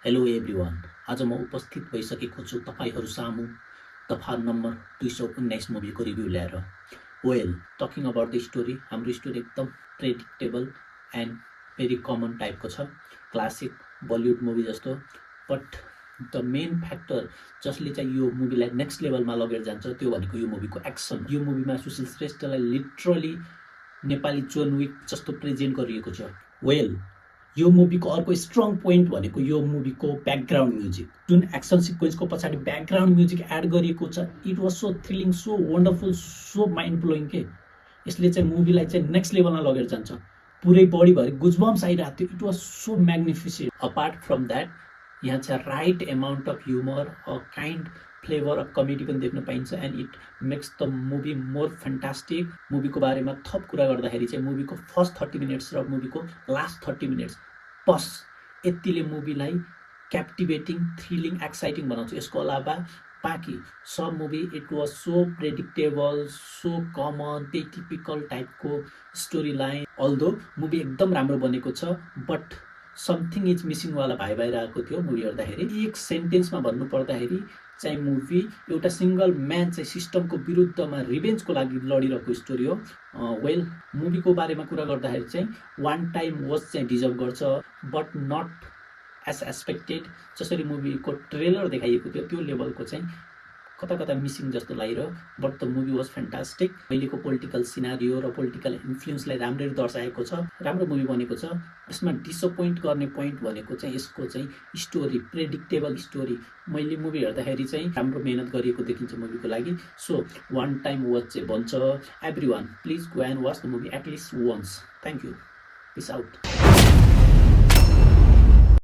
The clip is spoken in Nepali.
हेलो एभ्रिवान, आज म उपस्थित भइसकेको छु तपाईहरू सामु दफा नम्बर 219 मुभीको रिभ्यू ल्याएर। Well, talking about the story, हाम्रो स्टोरी एकदम प्रेडिक्टेबल एन्ड भेरी कमन टाइपको छ, क्लासिक बलिउड मुभी जस्तो। बट द मेन फ्याक्टर जसले चाहिँ यो मुभीलाई नेक्स्ट लेभलमा लगेर जान्छ त्यो भनेको यो मुभीको एक्सन। यो मुभीमा सुशील श्रेष्ठलाई लिटरली नेपाली जोन विक जस्तो प्रेजेन्ट गरिएको छ। वेल, यो मुभीको अर्को स्ट्रङ पोइन्ट भनेको यो मुभीको ब्याकग्राउन्ड म्युजिक, जुन एक्सन सिक्वेन्सको पछाडि ब्याकग्राउन्ड म्युजिक एड गरिएको छ। It was so thrilling, so wonderful, so mind blowing के यसले चाहिँ मुभीलाई चाहिँ नेक्स्ट लेभलमा लगेर जान्छ। पुरै बडीभरि गुजबम्स आइरहेको थियो। It was so magnificent. Apart from that, यहाँ चाहिँ right amount of humour, a kind flavour of comedy पनि देख्न पाइन्छ and it makes the movie more fantastic. मुभीको बारेमा थप कुरा गर्दाखेरि चाहिँ मुभीको फर्स्ट 30 मिनट्स र मुभीको लास्ट 30 मिनट्स बस यतिले मुभीलाई क्याप्टिभेटिङ, थ्रिलिङ, एक्साइटिङ बनाउँछ। यसको अलावा बाँकी सब movie it was so predictable, so common, त्यही टिपिकल टाइपको स्टोरी लाइन। अल्दो मुभी एकदम राम्रो बनेको छ, बट समथिङ इज मिसिङवाला भाइ आएको थियो मुभी हेर्दाखेरि। एक सेन्टेन्समा भन्नुपर्दाखेरि चाहिँ मुभी एउटा सिङ्गल म्यान चाहिँ सिस्टमको विरुद्धमा रिभेन्जको लागि लडिरहेको स्टोरी हो। वेल, मुभीको बारेमा कुरा गर्दाखेरि चाहिँ वान टाइम वाच चाहिँ डिजर्भ गर्छ, बट नट एज एक्सपेक्टेड। जसरी मुभीको ट्रेलर देखाइएको थियो त्यो लेभलको चाहिँ कता कता मिसिङ जस्तो लागिरह्यो, but the movie was fantastic. अहिलेको पोलिटिकल सिनारियो र पोलिटिकल इन्फ्लुएन्सलाई राम्ररी दर्शाएको छ। राम्रो मुभी बनेको छ। यसमा डिसपोइन्ट गर्ने पोइन्ट भनेको चाहिँ यसको चाहिँ स्टोरी, प्रेडिक्टेबल स्टोरी। मैले मुभी हेर्दाखेरि चाहिँ राम्रो मेहनत गरिएको देखिन्छ मुभीको लागि। सो वान टाइम वाच चाहिँ भन्छ। Everyone please go and watch the movie at least once. Thank you, peace out.